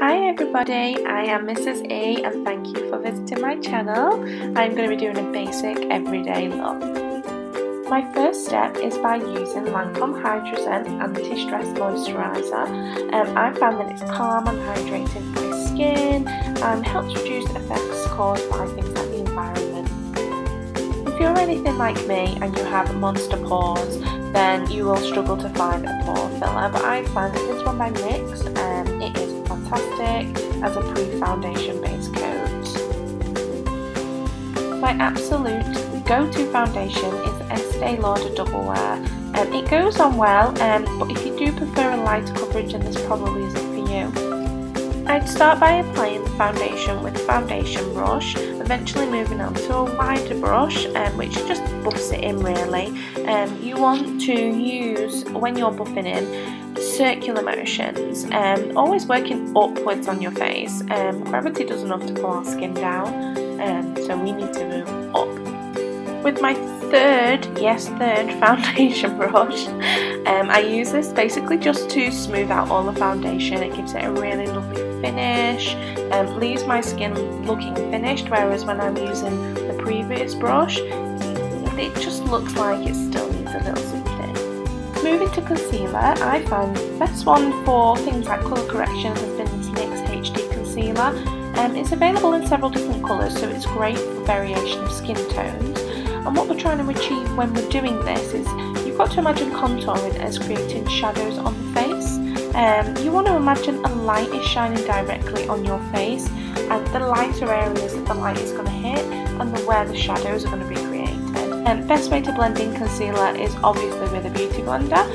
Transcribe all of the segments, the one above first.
Hi everybody, I am Mrs. E and thank you for visiting my channel. I'm going to be doing a basic everyday look. My first step is by using Lancome Hydra Zen Anti-Stress Moisturiser. I found that it's calm and hydrating for my skin and helps reduce effects caused by things like the environment. If you're anything like me and you have monster pores, then you will struggle to find a pore filler, but I find that this one by NYX, it is fantastic as a pre-foundation base coat. My absolute go-to foundation is the Estee Lauder Double Wear. It goes on well, but if you do prefer a lighter coverage, then this probably isn't for you. I'd start by applying the foundation with a foundation brush, eventually moving on to a wider brush, which just buffs it in really. You want to use, when you're buffing in, circular motions, always working upwards on your face. Gravity does enough to pull our skin down, so we need to move up. With my third foundation brush, I use this basically just to smooth out all the foundation. It gives it a really lovely finish, leaves my skin looking finished, whereas when I'm using the previous brush, it just looks like it still needs a little something. Moving to concealer, I find the best one for things like colour correction has been this NYX HD Concealer. It's available in several different colours, so it's great for variation of skin tones. And what we're trying to achieve when we're doing this is, you've got to imagine contouring as creating shadows on the face. You want to imagine a light is shining directly on your face, and the lighter areas that the light is going to hit, and where the shadows are going to be created. Best way to blend in concealer is obviously with a beauty blender.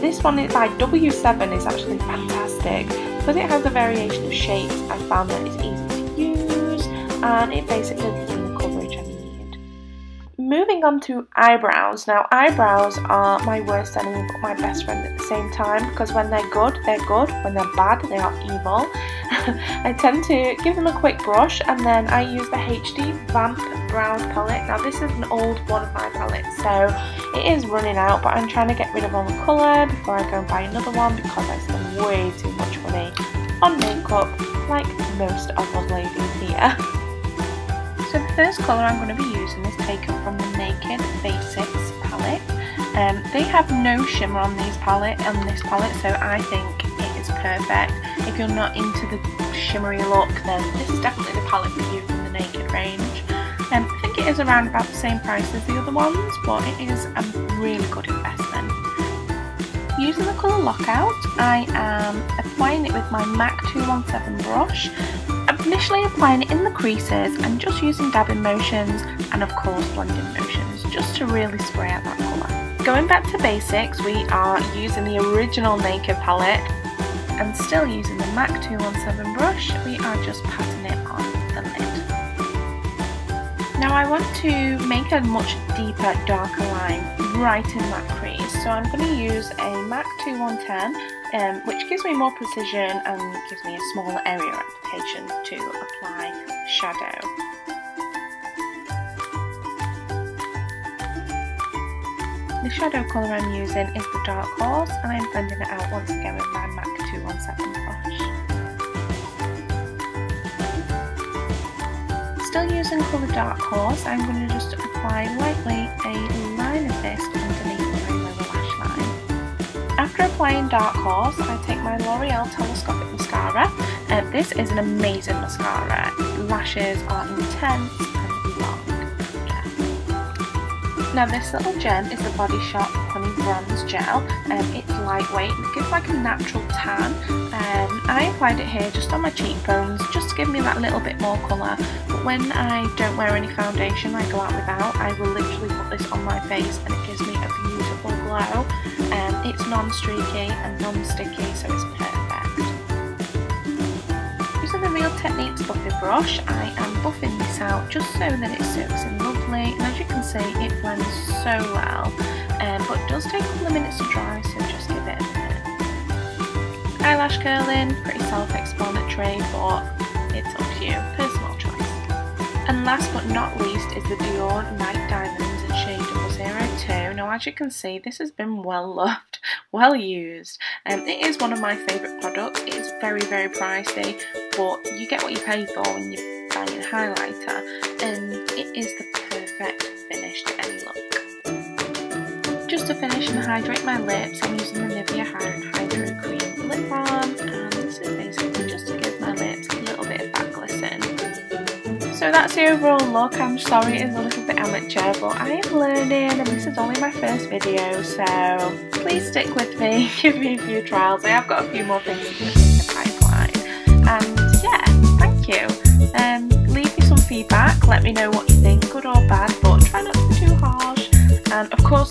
This one by W7 is actually fantastic because it has a variation of shapes. I found that it's easy to use and it basically gives me the coverage I need. Moving on to eyebrows. Now eyebrows are my worst enemy but my best friend at the same time, because when they're good, when they're bad, they are evil. I tend to give them a quick brush and then I use the HD Vamp Brows palette. Now this is an old one of my palettes, so it is running out, but I'm trying to get rid of all the colour before I go and buy another one because I spend way too much money on makeup, like most of us ladies here. So the first colour I'm going to be using is taken from the Naked Basics palette. They have no shimmer on this palette, so I think it is perfect. If you're not into the shimmery look, then this is definitely the palette for you from the Naked range. I think it is around about the same price as the other ones, but it is a really good investment. Using the colour Lockout, I am applying it with my MAC 217 brush. I'm initially applying it in the creases and just using dabbing motions and of course blending motions, just to really spray out that colour. Going back to basics, we are using the original Naked palette and still using the MAC 217 brush. We are just patting it on the lid. Now I want to make a much deeper, darker line right in that crease, so I'm going to use a MAC 2110, which gives me more precision and gives me a smaller area application to apply shadow. The shadow colour I'm using is the Dark Horse, and I'm blending it out once again with my MAC 217 brush. Still using colour Dark Horse, I'm going to just apply lightly a line of this underneath my lower lash line. After applying Dark Horse, I take my L'Oreal Telescopic Mascara. This is an amazing mascara. Lashes are intense and long. Now this little gem is the Body Shop Honey Bronze Gel. It's lightweight and it gives like a natural tan. I applied it here just on my cheekbones just to give me that little bit more colour, but when I don't wear any foundation, I go out without, I will literally put this on my face and it gives me a beautiful glow. It's non-streaky and non-sticky, so it's perfect. Using the Real Techniques buffing brush, I am buffing this out just so that it soaks in lovely, and as you can see it blends so well, but it does take a couple of minutes to dry, so just give it a minute. Eyelash curling, pretty self-explanatory, but it's up to you, personal choice. And last but not least is the Dior Night Diamonds in shade 002. Now as you can see, this has been well loved well used. It is one of my favourite products. It's very, very pricey, but you get what you pay for when you're buying a highlighter, and it is the perfect finish to any look. Just to finish and hydrate my lips, I'm using the Nivea Hydro Cream Lip Balm, and this is basically just to give my lips a little bit of that glisten. So that's the overall look. I'm sorry it is a little bit amateur, but I am learning and this is only my first video, so please stick with me, give me a few trials. I have got a few more things in the pipeline. And yeah, thank you. Leave me some feedback, let me know what you think, good or bad, but try not to be too harsh. And of course,